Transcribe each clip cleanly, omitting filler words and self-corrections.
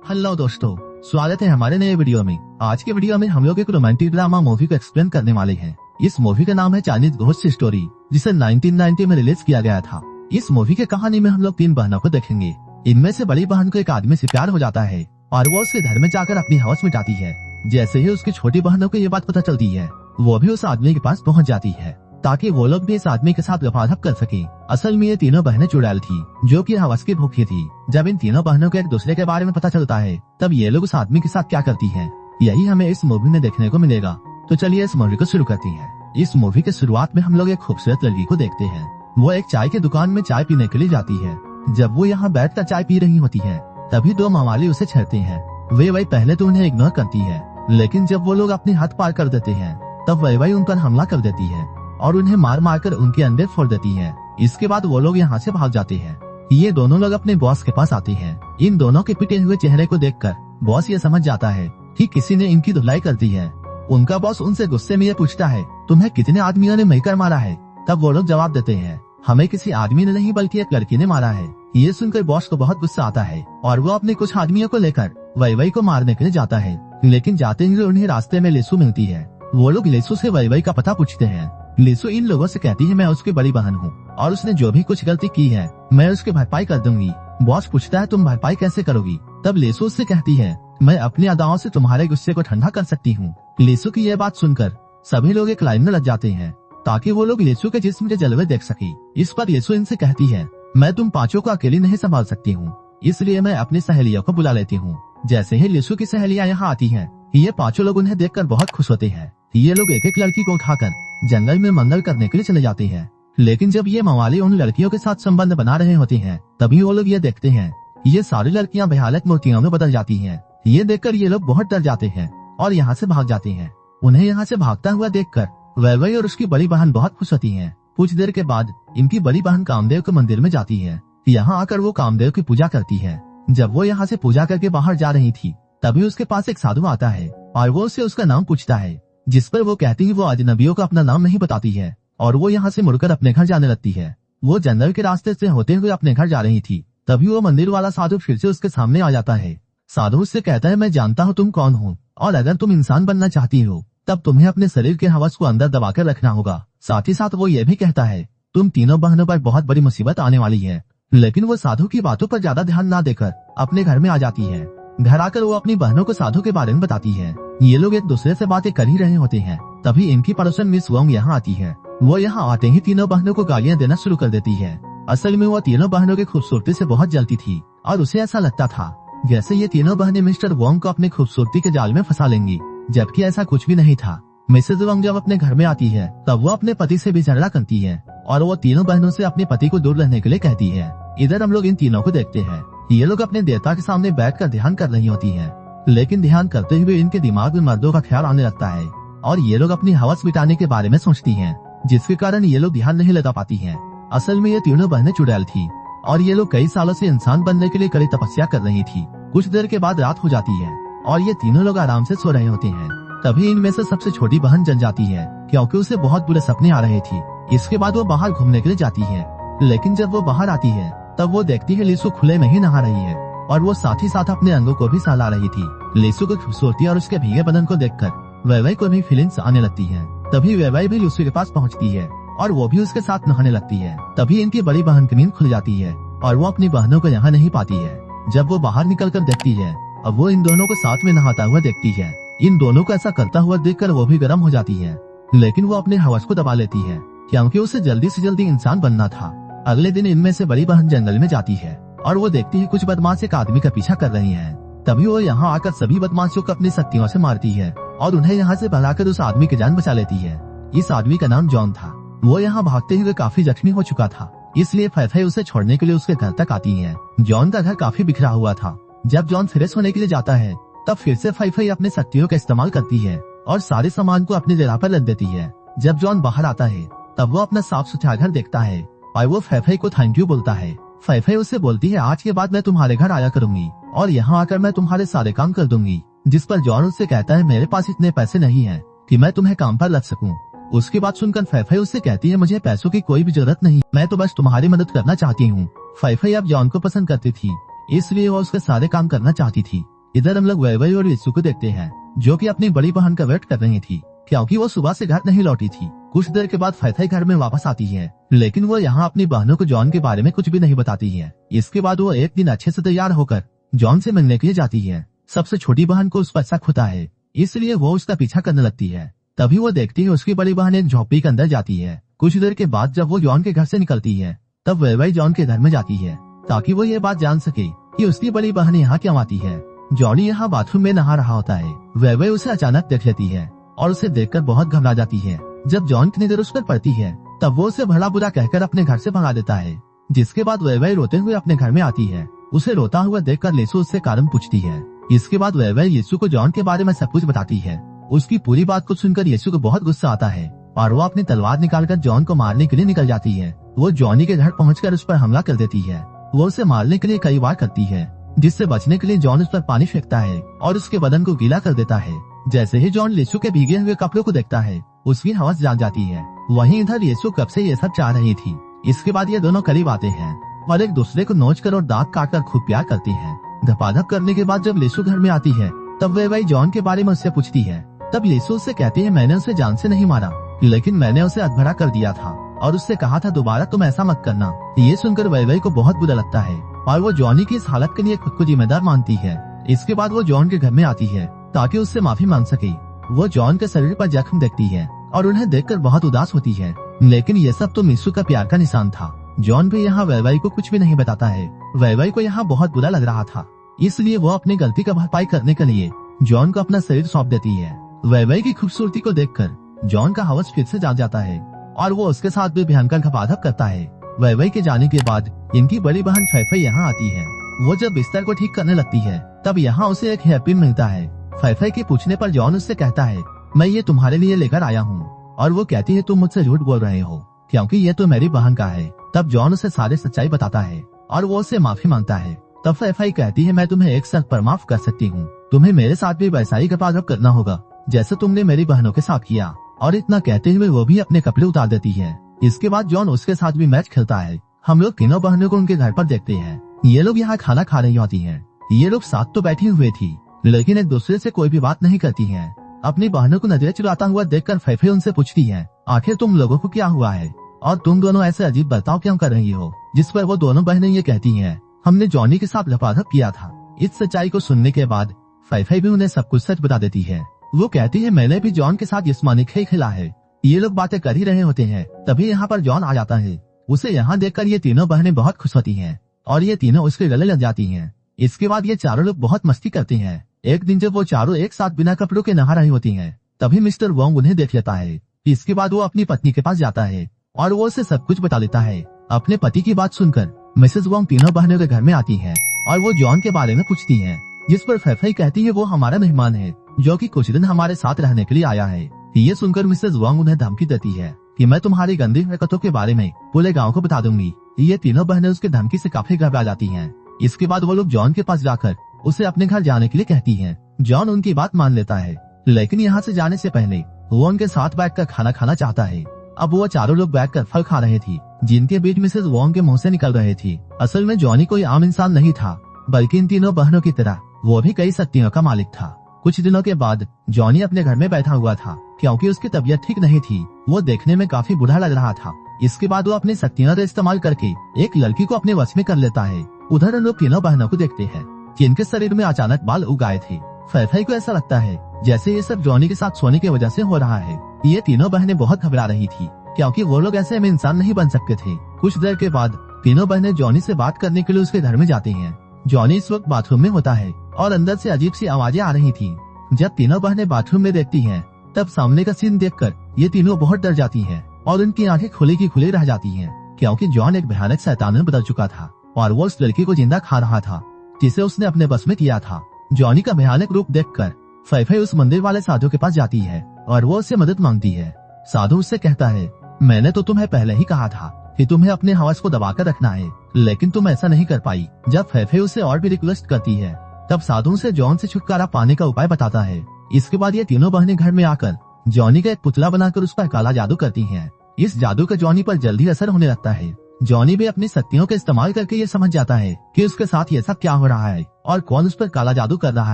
Hello दोस्तों, स्वागत है हमारे नए वीडियो में। आज के वीडियो में हम लोग एक रोमांटिक ड्रामा मूवी को एक्सप्लेन करने वाले हैं। इस मूवी का नाम है चाइनीज घोस्ट स्टोरी, जिसे 1990 में रिलीज किया गया था। इस मूवी की कहानी में हम लोग 3 बहनों को देखेंगे। इनमें से बड़ी बहन को एक आदमी से प्यार हो जाता है और वो उसके घर में जाकर अपनी हवस मिटाती है। जैसे ही उसकी छोटी बहनों को ये बात पता चलती है, वो भी उस आदमी के पास पहुँच जाती है ताकि वो लोग भी इस आदमी के साथ गपाधप कर सके। असल में ये तीनों बहनें चुड़ैल थी, जो कि हवस की भूखी थी। जब इन तीनों बहनों को एक दूसरे के बारे में पता चलता है, तब ये लोग उस आदमी के साथ क्या करती हैं, यही हमें इस मूवी में देखने को मिलेगा। तो चलिए इस मूवी को शुरू करते हैं। इस मूवी के शुरुआत में हम लोग एक खूबसूरत लड़की को देखते हैं। वो एक चाय की दुकान में चाय पीने के लिए जाती है। जब वो यहाँ बैठ कर चाय पी रही होती है, तभी 2 मवाली उसे छेड़ते हैं। वे वही पहले तो उन्हें इग्नोर करती है, लेकिन जब वो लोग अपनी हद पार कर देते हैं, तब वही उन पर हमला कर देती है और उन्हें मार मार कर उनके अंडे फोड़ देती है। इसके बाद वो लोग यहाँ से भाग जाते हैं। ये दोनों लोग अपने बॉस के पास आते हैं। इन दोनों के पिटे हुए चेहरे को देखकर बॉस ये समझ जाता है कि किसी ने इनकी धुलाई कर दी है। उनका बॉस उनसे गुस्से में ये पूछता है, तुम्हें कितने आदमियों ने मिलकर मारा है? तब वो लोग जवाब देते हैं, हमें किसी आदमी ने नहीं बल्कि एक लड़की ने मारा है। ये सुनकर बॉस को बहुत गुस्सा आता है और वो अपने कुछ आदमियों को लेकर वही को मारने के लिए जाता है। लेकिन जाते ही उन्हें रास्ते में लिसु मिलती है। वो लोग लिसु से वही का पता पूछते हैं। लिसु इन लोगों से कहती है, मैं उसकी बड़ी बहन हूँ और उसने जो भी कुछ गलती की है मैं उसकी भरपाई कर दूंगी। बॉस पूछता है, तुम भरपाई कैसे करोगी? तब लिसु उससे कहती है, मैं अपनी अदाओं से तुम्हारे गुस्से को ठंडा कर सकती हूँ। लिसु की यह बात सुनकर सभी लोग एक लाइन में लग जाते हैं ताकि वो लोग लिसु के जिस्म के जलवे देख सके। इस पर लिसु इनसे कहती है, मैं तुम पांचों को अकेली नहीं संभाल सकती हूँ, इसलिए मैं अपनी सहेलियों को बुला लेती हूँ। जैसे ही लिसु की सहेलियां यहाँ आती हैं, ये पांचों लोग उन्हें देखकर बहुत खुश होते हैं। ये लोग एक एक लड़की को उठाकर जंगल में मंगल करने के लिए चले जाते हैं। लेकिन जब ये मवाली उन लड़कियों के साथ संबंध बना रहे होते हैं, तभी वो लोग ये देखते हैं ये सारी लड़कियां भयानक मूर्तियों में बदल जाती हैं। ये देखकर ये लोग बहुत डर जाते हैं और यहाँ से भाग जाते हैं। उन्हें यहाँ से भागता हुआ देखकर वैवई और उसकी बड़ी बहन बहुत खुश होती है। कुछ देर के बाद इनकी बड़ी बहन कामदेव के मंदिर में जाती है। यहाँ आकर वो कामदेव की पूजा करती है। जब वो यहाँ से पूजा करके बाहर जा रही थी, तभी उसके पास एक साधु आता है और वो उससे उसका नाम पूछता है, जिस पर वो कहती है वो अजनबियों को अपना नाम नहीं बताती है और वो यहाँ से मुड़कर अपने घर जाने लगती है। वो जंगल के रास्ते से होते हुए अपने घर जा रही थी, तभी वो मंदिर वाला साधु फिर से उसके सामने आ जाता है। साधु उससे कहता है, मैं जानता हूँ तुम कौन हो और अगर तुम इंसान बनना चाहती हो तब तुम्हें अपने शरीर के हवस को अंदर दबाकर रखना होगा। साथ ही साथ वो ये भी कहता है, तुम तीनों बहनों पर बहुत बड़ी मुसीबत आने वाली है। लेकिन वो साधु की बातों पर ज्यादा ध्यान न देकर अपने घर में आ जाती है। घर आकर वो अपनी बहनों को साधु के बारे में बताती है। ये लोग एक दूसरे से बातें कर ही रहे होते हैं, तभी इनकी पड़ोसन मिस वोंग यहाँ आती है। वो यहाँ आते ही तीनों बहनों को गालियाँ देना शुरू कर देती है। असल में वो तीनों बहनों की खूबसूरती से बहुत जलती थी और उसे ऐसा लगता था जैसे ये तीनों बहनें मिस्टर वोंग को अपनी खूबसूरती के जाल में फंसा लेंगी, जबकि ऐसा कुछ भी नहीं था। मिसेज वोंग जब अपने घर में आती है, तब वो अपने पति से भी झगड़ा करती है और वो तीनों बहनों से अपने पति को दूर रहने के लिए कहती है। इधर हम लोग इन तीनों को देखते हैं। ये लोग अपने देवता के सामने बैठकर ध्यान कर रही होती हैं, लेकिन ध्यान करते हुए इनके दिमाग में मर्दों का ख्याल आने लगता है और ये लोग अपनी हवस मिटाने के बारे में सोचती हैं, जिसके कारण ये लोग ध्यान नहीं लगा पाती हैं। असल में ये तीनों बहनें चुड़ैल थी और ये लोग कई सालों से इंसान बनने के लिए कड़ी तपस्या कर रही थी। कुछ देर के बाद रात हो जाती है और ये तीनों लोग आराम से सो रहे होते हैं। तभी इनमें से सबसे छोटी बहन जल जाती है, क्योंकि उसे बहुत बुरे सपने आ रहे थे। इसके बाद वो बाहर घूमने के लिए जाती है, लेकिन जब वो बाहर आती है तब वो देखती है लिसु खुले में ही नहा रही है और वो साथ ही साथ अपने अंगों को भी सहला रही थी। लिसु की खूबसूरती और उसके भीगे बदन को देखकर वैवई को भी फीलिंग्स आने लगती है। तभी वैवई भी लिसु के पास पहुंचती है और वो भी उसके साथ नहाने लगती है। तभी इनकी बड़ी बहन की नींद खुल जाती है और वो अपनी बहनों को यहाँ नहीं पाती है। जब वो बाहर निकल कर देखती है, अब वो इन दोनों को साथ में नहाता हुआ देखती है। इन दोनों को ऐसा करता हुआ देखकर वो भी गर्म हो जाती है, लेकिन वो अपने हवस को दबा लेती है, क्योंकि उसे जल्दी से जल्दी इंसान बनना था। अगले दिन इनमें से बड़ी बहन जंगल में जाती है और वो देखती है कुछ बदमाश एक आदमी का पीछा कर रही हैं। तभी वो यहाँ आकर सभी बदमाशों को अपनी शक्तियों से मारती है और उन्हें यहाँ से भगाकर उस आदमी की जान बचा लेती है। इस आदमी का नाम जॉन था। वो यहाँ भागते हुए काफी जख्मी हो चुका था, इसलिए फैफे उसे छोड़ने के लिए उसके घर तक आती है। जॉन का घर काफी बिखरा हुआ था। जब जॉन फ्रेश होने के लिए जाता है, तब फिर से फैफे अपने शक्तियों का इस्तेमाल करती है और सारे सामान को अपनी जगह पर रख देती है। जब जॉन बाहर आता है, तब वो अपना साफ सुथरा घर देखता है और वो फैफे को थैंक यू बोलता है। फैफे उससे बोलती है, आज के बाद मैं तुम्हारे घर आया करूंगी और यहाँ आकर मैं तुम्हारे सारे काम कर दूंगी। जिस पर जॉन उससे कहता है, मेरे पास इतने पैसे नहीं है कि मैं तुम्हें काम पर रख सकूं। उसकी बात सुनकर फैफे उससे कहती है, मुझे पैसों की कोई भी जरूरत नहीं, मैं तो बस तुम्हारी मदद करना चाहती हूँ। फैफे अब जॉन को पसंद करती थी, इसलिए वो उसके सारे काम करना चाहती थी। इधर हम लोग वैवई और यीशु को देखते हैं, जो कि अपनी बड़ी बहन का वेट कर रही थी, क्योंकि वो सुबह से घर नहीं लौटी थी। कुछ देर के बाद फैफई घर में वापस आती है, लेकिन वो यहाँ अपनी बहनों को जॉन के बारे में कुछ भी नहीं बताती है। इसके बाद वो एक दिन अच्छे से तैयार होकर जॉन से मिलने के लिए जाती है। सबसे छोटी बहन को उस पर शक होता है, इसलिए वो उसका पीछा करने लगती है। तभी वो देखती है उसकी बड़ी बहन एक झोपड़ी के अंदर जाती है। कुछ देर के बाद जब वो जॉन के घर से निकलती है, तब वैवई जॉन के घर में जाती है, ताकि वो ये बात जान सके कि उसकी बड़ी बहन यहाँ क्यों आती है। जॉनी यहाँ बाथरूम में नहा रहा होता है। वैवई उसे अचानक देख लेती है और उसे देखकर बहुत घबरा जाती है। जब जॉन इतनी देर उस पर पड़ती है, तब वो उसे भला बुरा कहकर अपने घर से भगा देता है। जिसके बाद वैवई रोते हुए अपने घर में आती है। उसे रोता हुआ देखकर यीशु उससे कारण पूछती है। इसके बाद वैवई यीशु को जॉन के बारे में सब कुछ बताती है। उसकी पूरी बात को सुनकर यीशु को बहुत गुस्सा आता है और वो अपनी तलवार निकालकर जॉन को मारने के लिए निकल जाती है। वो जॉनी के घर पहुंचकर उस पर हमला कर देती है। वो उसे मारने के लिए कई बार करती है, जिससे बचने के लिए जॉन उस पर पानी फेंकता है और उसके बदन को गीला कर देता है। जैसे ही जॉन यीशु के भीगे हुए कपड़ों को देखता है, उसकी हवस जाग जाती है। वहीं इधर यीशु कब से ये सब चाह रही थी। इसके बाद ये दोनों करीब आते हैं और एक दूसरे को नोचकर और दांत काटकर खूब प्यार करती हैं। धपाधप करने के बाद जब यीशु घर में आती है, तब वैवई जॉन के बारे में उससे पूछती है। तब यीशु उससे कहती है, मैंने उसे जान से नहीं मारा, लेकिन मैंने उसे अधभरा कर दिया था और उससे कहा था दोबारा तुम ऐसा मत करना। ये सुनकर वैवई को बहुत बुरा लगता है और वो जॉनी की इस हालत के लिए खुद को जिम्मेदार मानती है। इसके बाद वो जॉन के घर में आती है ताकि उससे माफी मांग सके। वो जॉन के शरीर पर जख्म देखती है और उन्हें देखकर बहुत उदास होती है, लेकिन ये सब तो यीशु का प्यार का निशान था। जॉन भी यहाँ वैवई को कुछ भी नहीं बताता है। वैवई को यहाँ बहुत बुरा लग रहा था, इसलिए वो अपनी गलती का भरपाई करने के लिए जॉन को अपना शरीर सौंप देती है। वैवई की खूबसूरती को देखकर जॉन का हवस फिर से जाग जाता है और वो उसके साथ भी भयंकर धपाधप करता है। वैवई के जाने के बाद इनकी बड़ी बहन फैफई यहाँ आती है। वो जब बिस्तर को ठीक करने लगती है, तब यहाँ उसे एक हेयरपिन मिलता है। फैफई के पूछने पर जॉन उससे कहता है, मैं ये तुम्हारे लिए लेकर आया हूँ। और वो कहती है, तुम मुझसे झूठ बोल रहे हो, क्योंकि ये तो मेरी बहन का है। तब जॉन उसे सारी सच्चाई बताता है और वो उससे माफी मांगता है। तब फैफई कहती है, मैं तुम्हें एक शर्त पर माफ कर सकती हूँ, तुम्हें मेरे साथ भी वैसा ही धपाधप करना होगा जैसे तुमने मेरी बहनों के साथ किया। और इतना कहते हुए वो भी अपने कपड़े उतार देती है। इसके बाद जॉन उसके साथ भी मैच खेलता है। हम लोग तीनों बहनों को उनके घर पर देखते हैं। ये लोग यहाँ खाना खा रही होती हैं। ये लोग साथ तो बैठी हुए थी, लेकिन एक दूसरे से कोई भी बात नहीं करती हैं। अपनी बहनों को नजरें चुराता हुआ देखकर फैफई उनसे पूछती है, आखिर तुम लोगों को क्या हुआ है और तुम दोनों ऐसे अजीब बर्ताव क्यों कर रही हो। जिस पर वो दोनों बहनें ये कहती हैं, हमने जॉनी के साथ धपाधप किया था। इस सच्चाई को सुनने के बाद फैफई भी उन्हें सब कुछ सच बता देती है। वो कहती है, मैंने भी जॉन के साथ जिस्मानी खेल खेला है। ये लोग बातें कर ही रहे होते हैं, तभी यहाँ पर जॉन आ जाता है। उसे यहाँ देखकर ये तीनों बहनें बहुत खुश होती हैं और ये तीनों उसके गले लग जाती हैं। इसके बाद ये चारों लोग बहुत मस्ती करते हैं। एक दिन जब वो चारों एक साथ बिना कपड़ों के नहा रही होती हैं, तभी मिस्टर वोंग उन्हें देख लेता है। इसके बाद वो अपनी पत्नी के पास जाता है और वो उसे सब कुछ बता देता है। अपने पति की बात सुनकर मिसेस वोंग तीनों बहनों के घर में आती है और वो जॉन के बारे में पूछती है, जिस पर फैफई कहती है, वो हमारा मेहमान है जो कि कुछ दिन हमारे साथ रहने के लिए आया है। ये सुनकर मिसेस वोंग उन्हें धमकी देती है कि मैं तुम्हारी गंदी हरकतों के बारे में पूरे गांव को बता दूंगी। ये तीनों बहनें उसके धमकी से काफी घबरा जाती हैं। इसके बाद वो लोग जॉन के पास जाकर उसे अपने घर जाने के लिए कहती हैं। जॉन उनकी बात मान लेता है, लेकिन यहाँ से जाने से पहले वो उनके साथ बैठकर खाना खाना चाहता है। अब वो चारों लोग बैठकर फल खा रहे थे, जिनके बीच मिसेस वोंग के मुंह से निकल रहे थे। असल में जॉनी कोई आम इंसान नहीं था, बल्कि इन तीनों बहनों की तरह वो भी कई शक्तियों का मालिक था। कुछ दिनों के बाद जॉनी अपने घर में बैठा हुआ था, क्योंकि उसकी तबीयत ठीक नहीं थी। वो देखने में काफी बूढ़ा लग रहा था। इसके बाद वो अपनी शक्तियों का इस्तेमाल करके एक लड़की को अपने वश में कर लेता है। उधर हम लोग तीनों बहनों को देखते हैं, जिनके शरीर में अचानक बाल उग आए थे। फैफई को ऐसा लगता है जैसे ये सब जॉनी के साथ सोने की वजह से हो रहा है। ये तीनों बहनें बहुत घबरा रही थी, क्योंकि वो लोग ऐसे में इंसान नहीं बन सकते थे। कुछ देर के बाद तीनों बहनें जॉनी से बात करने के लिए उसके घर में जाती हैं। जॉनी इस वक्त बाथरूम में होता है और अंदर से अजीब सी आवाजें आ रही थी। जब तीनों बहनें बाथरूम में देखती हैं, तब सामने का सीन देखकर ये तीनों बहुत डर जाती हैं और उनकी आंखें खुली की खुली रह जाती हैं, क्योंकि जॉन एक भयानक शैतान में बदल चुका था और वो उस लड़की को जिंदा खा रहा था, जिसे उसने अपने बस में किया था। जॉनी का भयानक रूप देखकर फैफई उस मंदिर वाले साधु के पास जाती है और वो उससे मदद मांगती है। साधु उससे कहता है, मैंने तो तुम्हें पहले ही कहा था कि तुम्हें अपने हवस को दबाकर रखना है, लेकिन तुम ऐसा नहीं कर पाई। जब फैफई उसे और भी रिक्वेस्ट करती है, तब साधु से जॉन से छुटकारा पाने का उपाय बताता है। इसके बाद ये तीनों बहनें घर में आकर जॉनी का एक पुतला बनाकर उस पर काला जादू करती हैं। इस जादू का जॉनी पर जल्दी असर होने लगता है, जॉनी भी अपनी शक्तियों का इस्तेमाल करके ये समझ जाता है कि उसके साथ ये सब क्या हो रहा है और कौन उस पर काला जादू कर रहा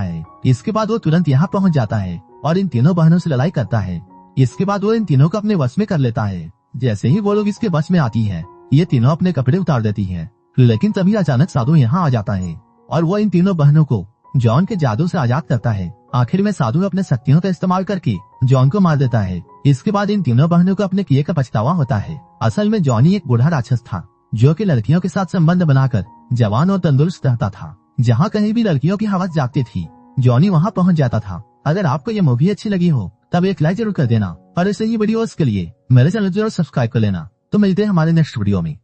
है। इसके बाद वो तुरंत यहाँ पहुँच जाता है और इन तीनों बहनों से लड़ाई करता है। इसके बाद वो इन तीनों को अपने वश में कर लेता है। जैसे ही वो लोग इसके वश में आती है, ये तीनों अपने कपड़े उतार देती है। लेकिन तभी अचानक साधु यहाँ आ जाता है और वो इन तीनों बहनों को जॉन के जादू से आजाद करता है। आखिर में साधु अपने शक्तियों का इस्तेमाल करके जॉन को मार देता है। इसके बाद इन तीनों बहनों को अपने किए का पछतावा होता है। असल में जॉनी एक बूढ़ा राक्षस था जो कि लड़कियों के साथ संबंध बनाकर जवान और तंदुरुस्त रहता था। जहाँ कहीं भी लड़कियों की हवस जागती थी, जॉनी वहाँ पहुँच जाता था। अगर आपको ये मूवी अच्छी लगी हो तब एक लाइक जरूर कर देना और ऐसे ही वीडियोस के लिए मेरे चैनल जरूर सब्सक्राइब कर लेना। तो मिलते हैं हमारे नेक्स्ट वीडियो में।